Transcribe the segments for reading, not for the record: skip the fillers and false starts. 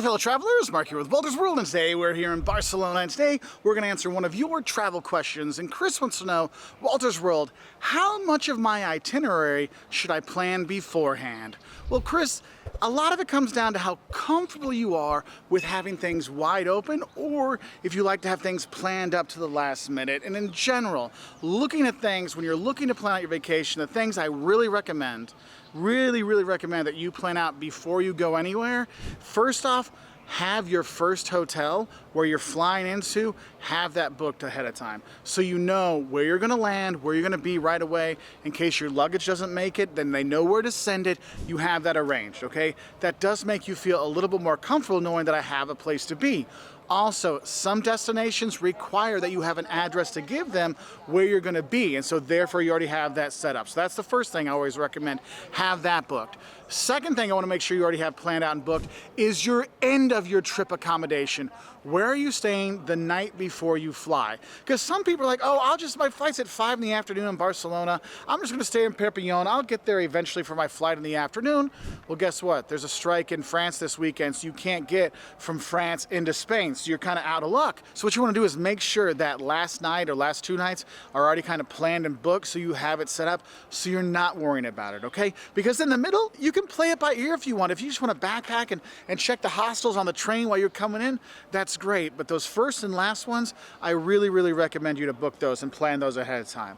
fellow travelers, Mark here with Wolters World, and today we're here in Barcelona, and today we're going to answer one of your travel questions. And Chris wants to know, Wolters World, how much of my itinerary should I plan beforehand? Well, Chris, a lot of it comes down to how comfortable you are with having things wide open, or if you like to have things planned up to the last minute. And in general, looking at things, when you're looking to plan out your vacation, the things I really recommend that you plan out before you go anywhere. First off, have your first hotel where you're flying into, have that booked ahead of time. So you know where you're gonna land, where you're gonna be right away. In case your luggage doesn't make it, then they know where to send it. You have that arranged, okay? That does make you feel a little bit more comfortable knowing that I have a place to be. Also, some destinations require that you have an address to give them where you're going to be, and so therefore you already have that set up. So that's the first thing I always recommend, have that booked. Second thing I want to make sure you already have planned out and booked is your end of your trip accommodation. Where are you staying the night before you fly? Because some people are like, oh, my flight's at 5 in the afternoon in Barcelona. I'm just going to stay in Perpignan. I'll get there eventually for my flight in the afternoon. Well, guess what? There's a strike in France this weekend, so you can't get from France into Spain. So you're kind of out of luck. So what you want to do is make sure that last night or last 2 nights are already kind of planned and booked, so you have it set up so you're not worrying about it, okay? Because in the middle, you can play it by ear if you want. If you just want to backpack and check the hostels on the train while you're coming in, that's great. But those first and last ones, I really recommend you to book those and plan those ahead of time.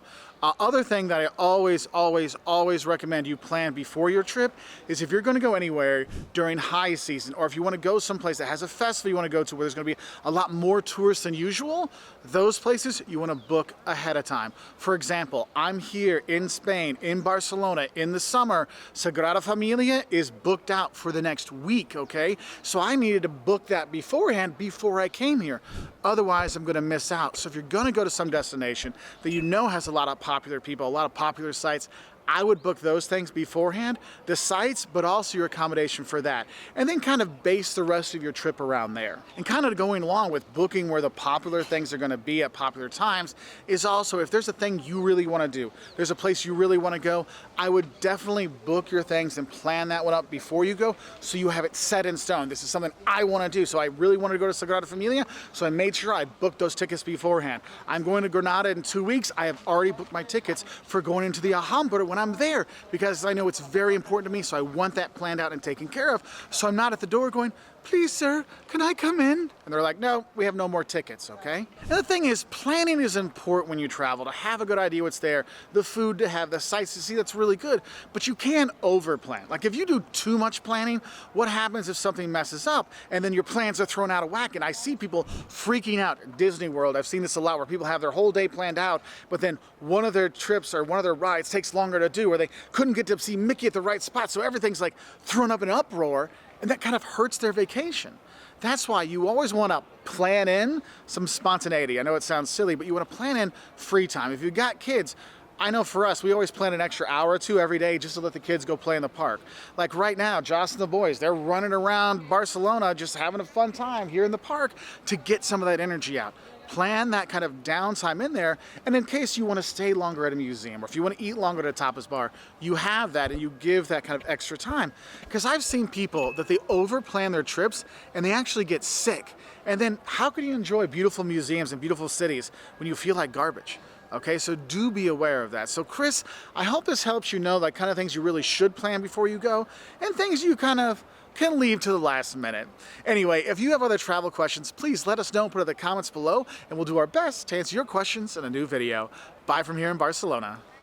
Other thing that I always recommend you plan before your trip is if you're going to go anywhere during high season, or if you want to go someplace that has a festival you want to go to where there's going to be a lot more tourists than usual, those places you want to book ahead of time. For example, I'm here in Spain, in Barcelona, in the summer. Sagrada Familia is booked out for the next week, okay? So I needed to book that beforehand before I came here. Otherwise, I'm going to miss out. So if you're going to go to some destination that you know has a lot of popular people, a lot of popular sites, I would book those things beforehand, the sites, but also your accommodation for that. And then kind of base the rest of your trip around there. And kind of going along with booking where the popular things are gonna be at popular times is also, if there's a thing you really wanna do, there's a place you really wanna go, I would definitely book your things and plan that one up before you go so you have it set in stone. This is something I wanna do. So I really wanted to go to Sagrada Familia, so I made sure I booked those tickets beforehand. I'm going to Granada in 2 weeks. I have already booked my tickets for going into the Alhambra when I'm there, because I know it's very important to me, so I want that planned out and taken care of, so I'm not at the door going, please sir, can I come in? And they're like, no, we have no more tickets, okay? And the thing is, planning is important when you travel, to have a good idea what's there, the food to have, the sights to see, that's really good, but you can over-plan. Like if you do too much planning, what happens if something messes up and then your plans are thrown out of whack? And I see people freaking out at Disney World. I've seen this a lot where people have their whole day planned out, but then one of their trips or one of their rides takes longer to do, or they couldn't get to see Mickey at the right spot, so everything's like thrown up in an uproar, and that kind of hurts their vacation. That's why you always want to plan in some spontaneity. I know it sounds silly, but you want to plan in free time. If you've got kids, I know for us, we always plan an extra hour or two every day just to let the kids go play in the park. Like right now, Joss and the boys, they're running around Barcelona just having a fun time here in the park to get some of that energy out. Plan that kind of downtime in there, and in case you want to stay longer at a museum, or if you want to eat longer at a tapas bar, you have that and you give that kind of extra time. Because I've seen people that they over-plan their trips and they actually get sick. And then how can you enjoy beautiful museums and beautiful cities when you feel like garbage? Okay, so do be aware of that. So Chris, I hope this helps you know like kind of things you really should plan before you go, and things you kind of can leave to the last minute. Anyway, if you have other travel questions, please let us know, put it in the comments below, and we'll do our best to answer your questions in a new video. Bye from here in Barcelona.